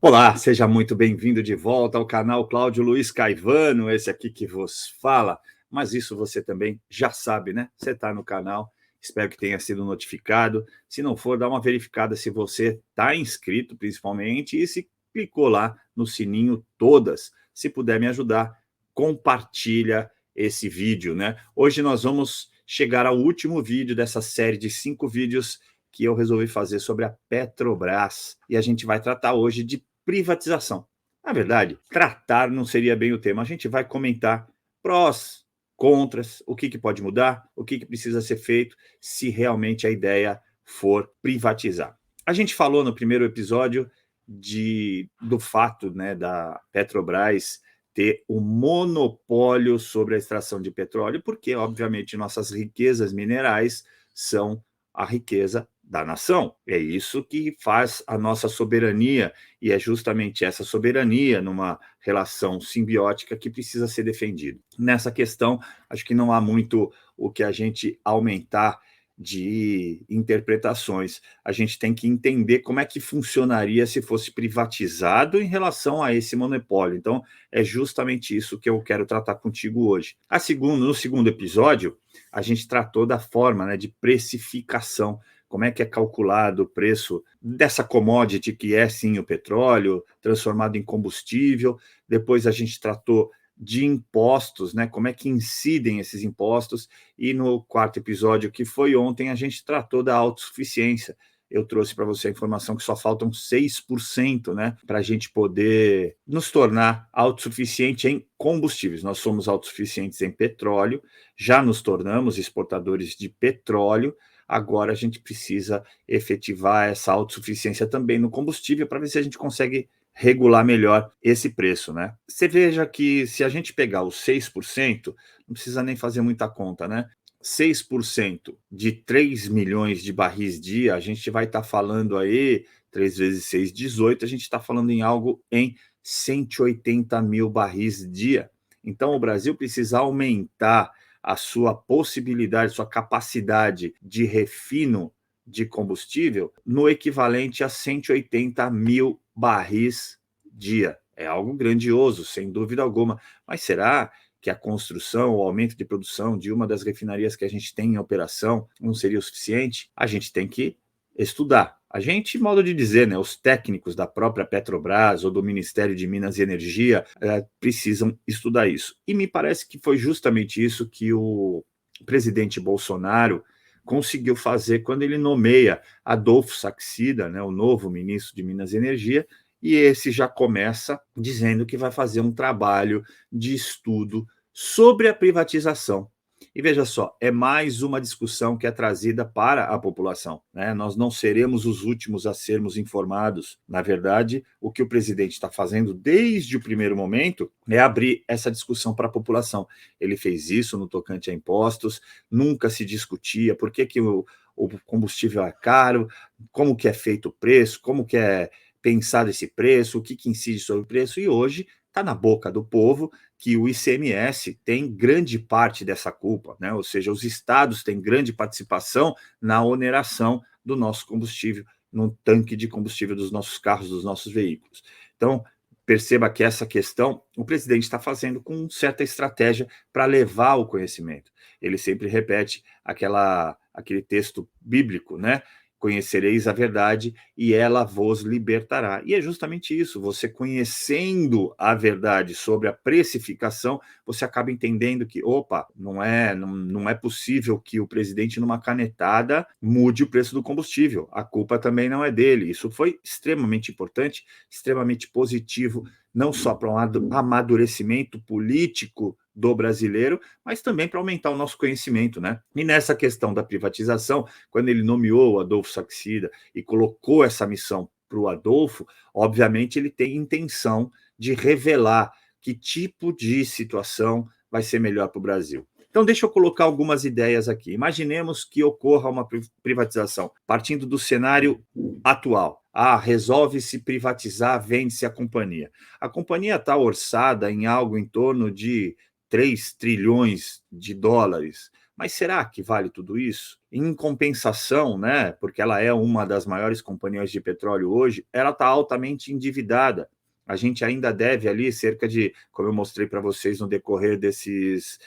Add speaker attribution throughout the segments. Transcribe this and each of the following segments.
Speaker 1: Olá, seja muito bem-vindo de volta ao canal Cláudio Luiz Caivano, esse aqui que vos fala, mas isso você também já sabe, né? Você está no canal, espero que tenha sido notificado. Se não for, dá uma verificada se você está inscrito, principalmente, e se clicou lá no sininho todas. Se puder me ajudar, compartilha esse vídeo, né? Hoje nós vamos chegar ao último vídeo dessa série de 5 vídeos que eu resolvi fazer sobre a Petrobras. E a gente vai tratar hoje de privatização. Na verdade, tratar não seria bem o tema. A gente vai comentar prós, contras, o que pode mudar, o que precisa ser feito se realmente a ideia for privatizar. A gente falou no primeiro episódio do fato, né, da Petrobras ter o monopólio sobre a extração de petróleo, porque, obviamente, nossas riquezas minerais são a riqueza da nação. É isso que faz a nossa soberania, e é justamente essa soberania, numa relação simbiótica, que precisa ser defendida. Nessa questão, acho que não há muito o que a gente aumentar de interpretações. A gente tem que entender como é que funcionaria se fosse privatizado em relação a esse monopólio. Então, é justamente isso que eu quero tratar contigo hoje. No segundo episódio, a gente tratou da forma, né, de precificação, como é que é calculado o preço dessa commodity que é sim o petróleo, transformado em combustível. Depois a gente tratou de impostos, né, como é que incidem esses impostos, e no quarto episódio, que foi ontem, a gente tratou da autossuficiência. Eu trouxe para você a informação que só faltam 6%, né, para a gente poder nos tornar autossuficiente em combustíveis. Nós somos autossuficientes em petróleo, já nos tornamos exportadores de petróleo, agora a gente precisa efetivar essa autossuficiência também no combustível para ver se a gente consegue regular melhor esse preço, né? Você veja que se a gente pegar os 6%, não precisa nem fazer muita conta, né? 6% de 3 milhões de barris dia, a gente vai estar falando aí, 3 vezes 6, 18, a gente está falando em algo em 180 mil barris dia. Então, o Brasil precisa aumentar a sua possibilidade, sua capacidade de refino de combustível no equivalente a 180 mil barris dia. É algo grandioso, sem dúvida alguma. Mas será que a construção, o aumento de produção de uma das refinarias que a gente tem em operação não seria o suficiente? A gente tem que estudar. A gente, modo de dizer, né, os técnicos da própria Petrobras ou do Ministério de Minas e Energia precisam estudar isso. E me parece que foi justamente isso que o presidente Bolsonaro conseguiu fazer quando ele nomeia Adolfo Saxida, né, o novo ministro de Minas e Energia, e esse já começa dizendo que vai fazer um trabalho de estudo sobre a privatização. E veja só, é mais uma discussão que é trazida para a população, né? Nós não seremos os últimos a sermos informados. Na verdade, o que o presidente está fazendo desde o primeiro momento é abrir essa discussão para a população. Ele fez isso no tocante a impostos, nunca se discutia por que o combustível é caro, como que é feito o preço, como que é pensado esse preço, o que incide sobre o preço, e hoje está na boca do povo que o ICMS tem grande parte dessa culpa, né? Ou seja, os estados têm grande participação na oneração do nosso combustível, no tanque de combustível dos nossos carros, dos nossos veículos. Então, perceba que essa questão o presidente está fazendo com certa estratégia para levar o conhecimento. Ele sempre repete aquele texto bíblico, né? Conhecereis a verdade e ela vos libertará. E é justamente isso, você conhecendo a verdade sobre a precificação, você acaba entendendo que, opa, não é possível que o presidente, numa canetada, mude o preço do combustível. A culpa também não é dele. Isso foi extremamente importante, extremamente positivo, não só para um amadurecimento político do brasileiro, mas também para aumentar o nosso conhecimento, né? E nessa questão da privatização, quando ele nomeou o Adolfo Saxida e colocou essa missão para o Adolfo, obviamente ele tem intenção de revelar que tipo de situação vai ser melhor para o Brasil. Então, deixa eu colocar algumas ideias aqui. Imaginemos que ocorra uma privatização, partindo do cenário atual. Resolve-se privatizar, vende-se a companhia. A companhia está orçada em algo em torno de 3 trilhões de dólares. Mas será que vale tudo isso? Em compensação, né, porque ela é uma das maiores companhias de petróleo hoje, ela está altamente endividada. A gente ainda deve ali cerca de, como eu mostrei para vocês no decorrer desses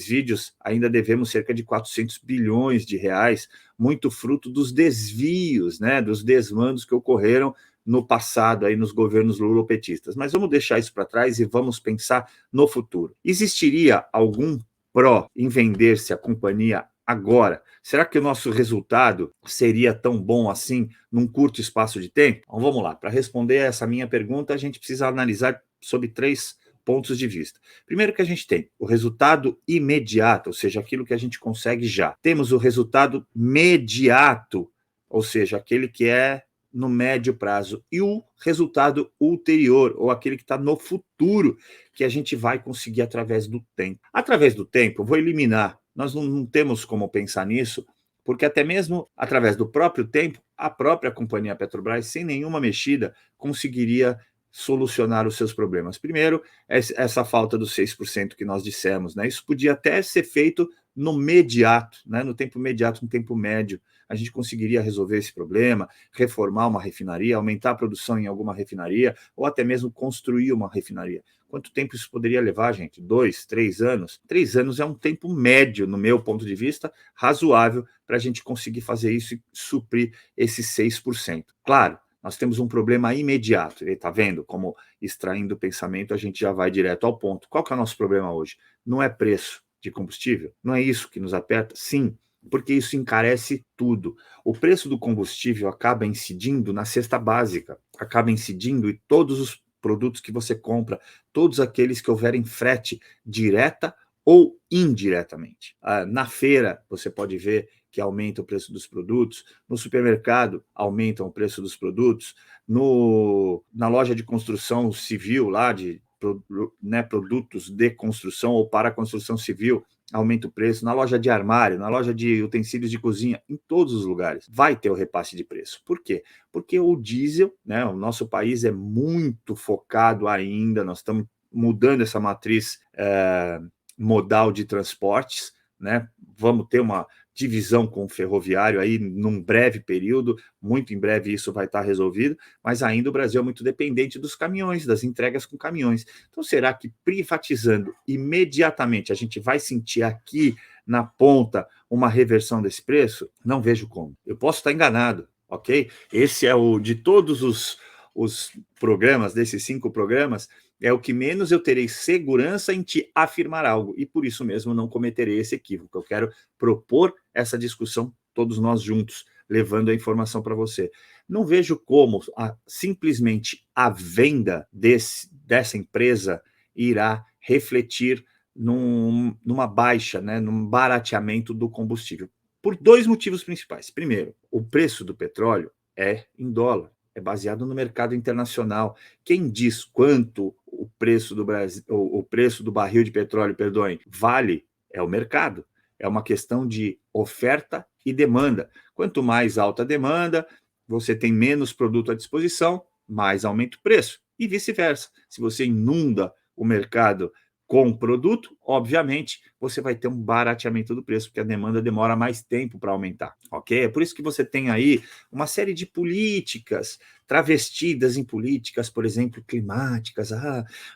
Speaker 1: vídeos, ainda devemos cerca de 400 bilhões de reais, muito fruto dos desvios, né, dos desmandos que ocorreram no passado, aí nos governos lulopetistas. Mas vamos deixar isso para trás e vamos pensar no futuro. Existiria algum pró em vender-se a companhia agora? Será que o nosso resultado seria tão bom assim num curto espaço de tempo? Então vamos lá, para responder essa minha pergunta, a gente precisa analisar sob 3 pontos de vista. Primeiro que a gente tem o resultado imediato, ou seja, aquilo que a gente consegue já. Temos o resultado mediato, ou seja, aquele que é no médio prazo, e o resultado ulterior, ou aquele que está no futuro, que a gente vai conseguir através do tempo. Através do tempo, eu vou eliminar, nós não temos como pensar nisso, porque até mesmo através do próprio tempo, a própria companhia Petrobras, sem nenhuma mexida, conseguiria solucionar os seus problemas. Primeiro, essa falta dos 6% que nós dissemos, né? Isso podia até ser feito no mediato, né? No tempo imediato, no tempo médio, a gente conseguiria resolver esse problema, reformar uma refinaria, aumentar a produção em alguma refinaria, ou até mesmo construir uma refinaria. Quanto tempo isso poderia levar, gente? 2, 3 anos? 3 anos é um tempo médio, no meu ponto de vista, razoável para a gente conseguir fazer isso e suprir esses 6%. Claro, nós temos um problema imediato. Está vendo como, extraindo o pensamento, a gente já vai direto ao ponto. Qual que é o nosso problema hoje? Não é preço de combustível? Não é isso que nos aperta? Sim, porque isso encarece tudo. O preço do combustível acaba incidindo na cesta básica, acaba incidindo em todos os produtos que você compra, todos aqueles que houverem frete direta ou indiretamente. Na feira, você pode ver que aumenta o preço dos produtos, no supermercado aumentam o preço dos produtos, na loja de construção civil, lá de produtos de construção ou para a construção civil, aumenta o preço, na loja de armário, na loja de utensílios de cozinha, em todos os lugares, vai ter o repasse de preço. Por quê? Porque o diesel, né, o nosso país é muito focado ainda, nós estamos mudando essa matriz modal de transportes, né? Vamos ter uma divisão com o ferroviário aí num breve período, muito em breve isso vai estar resolvido, mas ainda o Brasil é muito dependente dos caminhões, das entregas com caminhões. Então, será que privatizando imediatamente a gente vai sentir aqui na ponta uma reversão desse preço? Não vejo como. Eu posso estar enganado, ok? Esse é o de todos os programas, desses 5 programas, é o que menos eu terei segurança em te afirmar algo, e por isso mesmo não cometerei esse equívoco. Eu quero propor essa discussão, todos nós juntos, levando a informação para você. Não vejo como simplesmente a venda dessa empresa irá refletir numa baixa, né, num barateamento do combustível. Por 2 motivos principais. Primeiro, o preço do petróleo é em dólar, é baseado no mercado internacional. Quem diz quanto o preço do Brasil, o preço do barril de petróleo, perdoem, vale é o mercado. É uma questão de oferta e demanda. Quanto mais alta a demanda, você tem menos produto à disposição, mais aumenta o preço. E vice-versa. Se você inunda o mercado com produto, obviamente, você vai ter um barateamento do preço, porque a demanda demora mais tempo para aumentar, ok? É por isso que você tem aí uma série de políticas travestidas em políticas, por exemplo, climáticas.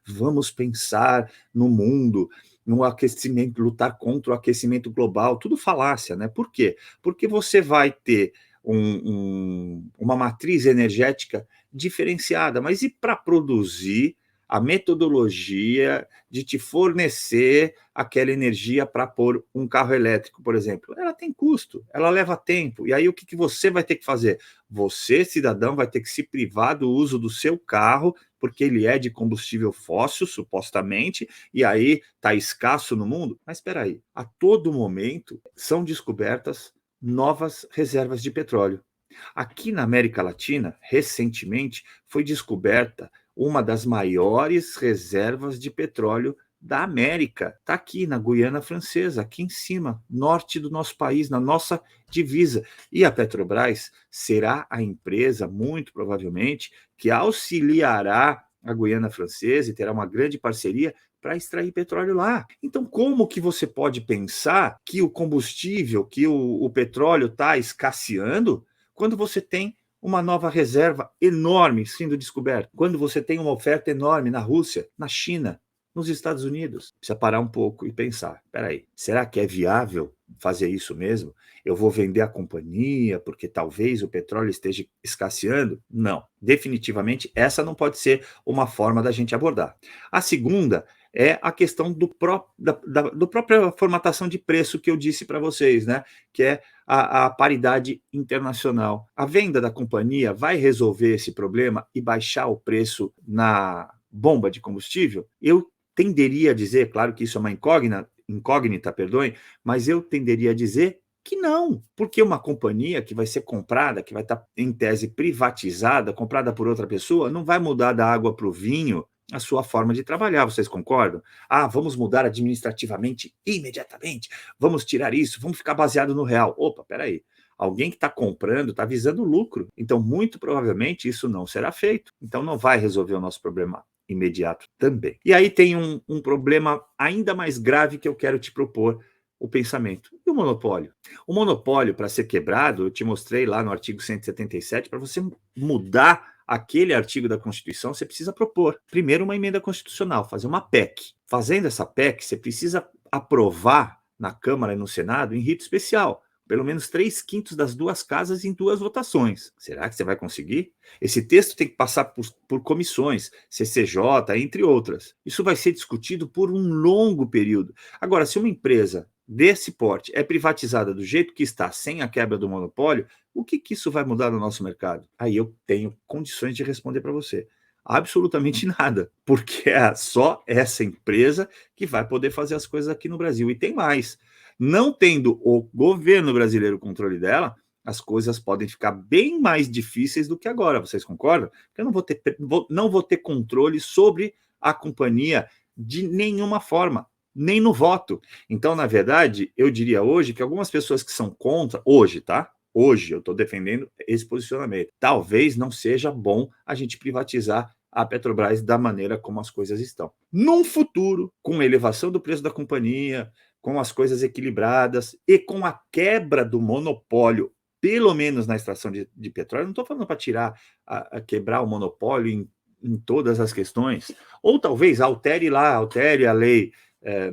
Speaker 1: Vamos pensar no mundo, no aquecimento, lutar contra o aquecimento global, tudo falácia, né? Por quê? Porque você vai ter uma matriz energética diferenciada, mas e para produzir a metodologia de te fornecer aquela energia para pôr um carro elétrico, por exemplo? Ela tem custo, ela leva tempo. E aí o que você vai ter que fazer? Você, cidadão, vai ter que se privar do uso do seu carro, porque ele é de combustível fóssil, supostamente, e aí está escasso no mundo. Mas espera aí, a todo momento são descobertas novas reservas de petróleo. Aqui na América Latina, recentemente, foi descoberta uma das maiores reservas de petróleo da América. Está aqui na Guiana Francesa, aqui em cima, norte do nosso país, na nossa divisa. E a Petrobras será a empresa, muito provavelmente, que auxiliará a Guiana Francesa e terá uma grande parceria para extrair petróleo lá. Então, como que você pode pensar que o combustível, que o petróleo está escasseando, quando você tem uma nova reserva enorme sendo descoberta, quando você tem uma oferta enorme na Rússia, na China, nos Estados Unidos? Precisa parar um pouco e pensar, espera aí, será que é viável fazer isso mesmo? Eu vou vender a companhia porque talvez o petróleo esteja escasseando? Não, definitivamente essa não pode ser uma forma da gente abordar. A segunda é a questão do própria formatação de preço que eu disse para vocês, né? Que é a paridade internacional. A venda da companhia vai resolver esse problema e baixar o preço na bomba de combustível? Eu tenderia a dizer, claro que isso é uma incógnita, perdoem, mas eu tenderia a dizer que não, porque uma companhia que vai ser comprada, que vai estar em tese privatizada, comprada por outra pessoa, não vai mudar da água para o vinho a sua forma de trabalhar, vocês concordam? Ah, vamos mudar administrativamente imediatamente, vamos tirar isso, vamos ficar baseado no real. Opa, peraí, alguém que está comprando está visando lucro, então muito provavelmente isso não será feito, então não vai resolver o nosso problema imediato também. E aí tem um problema ainda mais grave que eu quero te propor, o pensamento. E o monopólio? O monopólio, para ser quebrado, eu te mostrei lá no artigo 177, para você mudar aquele artigo da Constituição, você precisa propor, primeiro, uma emenda constitucional, fazer uma PEC. Fazendo essa PEC, você precisa aprovar na Câmara e no Senado em rito especial, pelo menos 3/5 das duas casas em 2 votações. Será que você vai conseguir? Esse texto tem que passar por comissões, CCJ, entre outras. Isso vai ser discutido por um longo período. Agora, se uma empresa desse porte é privatizada do jeito que está, sem a quebra do monopólio, o que isso vai mudar no nosso mercado? Aí eu tenho condições de responder para você. Absolutamente nada, porque é só essa empresa que vai poder fazer as coisas aqui no Brasil. E tem mais. Não tendo o governo brasileiro o controle dela, as coisas podem ficar bem mais difíceis do que agora. Vocês concordam? Porque eu não vou ter controle sobre a companhia de nenhuma forma, nem no voto. Então, na verdade, eu diria hoje que algumas pessoas que são contra, hoje, tá? Hoje eu estou defendendo esse posicionamento. Talvez não seja bom a gente privatizar a Petrobras da maneira como as coisas estão. Num futuro, com a elevação do preço da companhia, com as coisas equilibradas e com a quebra do monopólio, pelo menos na extração de petróleo, não estou falando para quebrar o monopólio em todas as questões, ou talvez altere a lei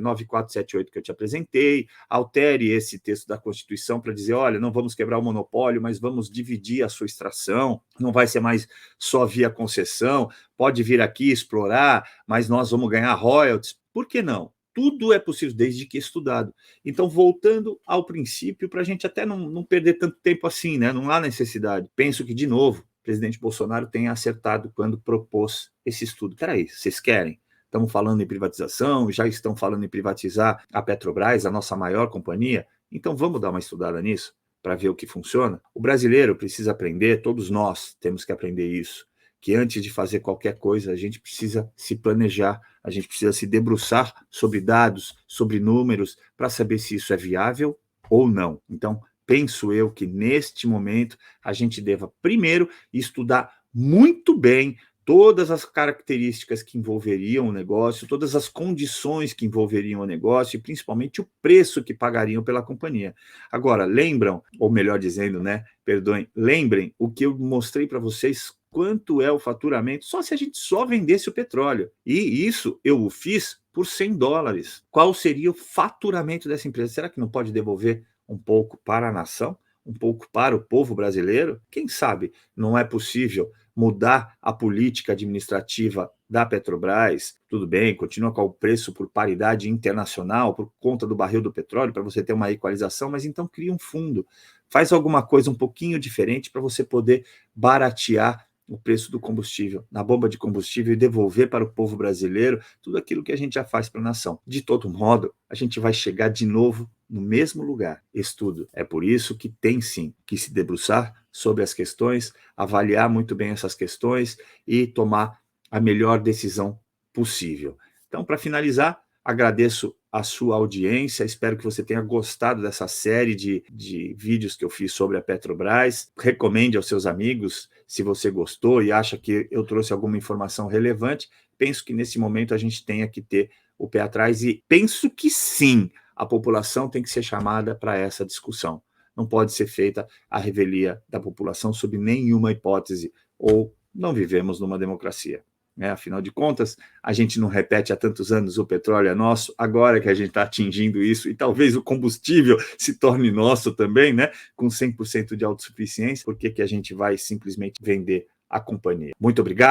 Speaker 1: 9478 que eu te apresentei, altere esse texto da Constituição para dizer, olha, não vamos quebrar o monopólio, mas vamos dividir a sua extração, não vai ser mais só via concessão, pode vir aqui explorar, mas nós vamos ganhar royalties. Por que não? Tudo é possível, desde que estudado. Então, voltando ao princípio, para a gente até não perder tanto tempo assim, né? Não há necessidade. Penso que, de novo, o presidente Bolsonaro tenha acertado quando propôs esse estudo. Peraí, vocês querem? Estamos falando em privatização, já estão falando em privatizar a Petrobras, a nossa maior companhia. Então, vamos dar uma estudada nisso para ver o que funciona? O brasileiro precisa aprender, todos nós temos que aprender isso, que antes de fazer qualquer coisa, a gente precisa se planejar, a gente precisa se debruçar sobre dados, sobre números, para saber se isso é viável ou não. Então, penso eu que neste momento a gente deva primeiro estudar muito bem todas as características que envolveriam o negócio, todas as condições que envolveriam o negócio e principalmente o preço que pagariam pela companhia. Agora, lembram, ou melhor dizendo, né, perdoem, lembrem o que eu mostrei para vocês quanto é o faturamento só se a gente só vendesse o petróleo. E isso eu o fiz por $100. Qual seria o faturamento dessa empresa? Será que não pode devolver um pouco para a nação? Um pouco para o povo brasileiro? Quem sabe não é possível mudar a política administrativa da Petrobras? Tudo bem, continua com o preço por paridade internacional, por conta do barril do petróleo, para você ter uma equalização, mas então cria um fundo, faz alguma coisa um pouquinho diferente para você poder baratear o preço do combustível, na bomba de combustível, e devolver para o povo brasileiro tudo aquilo que a gente já faz para a nação. De todo modo, a gente vai chegar de novo no mesmo lugar. Estudo. É por isso que tem sim que se debruçar sobre as questões, avaliar muito bem essas questões e tomar a melhor decisão possível. Então, para finalizar, Agradeço a sua audiência, espero que você tenha gostado dessa série de vídeos que eu fiz sobre a Petrobras. Recomende aos seus amigos, se você gostou e acha que eu trouxe alguma informação relevante. Penso que nesse momento a gente tenha que ter o pé atrás e penso que sim, a população tem que ser chamada para essa discussão. Não pode ser feita a revelia da população sob nenhuma hipótese, ou não vivemos numa democracia. Afinal de contas, a gente não repete há tantos anos o petróleo é nosso, agora que a gente está atingindo isso, e talvez o combustível se torne nosso também, né? Com 100% de autossuficiência, por que a gente vai simplesmente vender a companhia? Muito obrigado.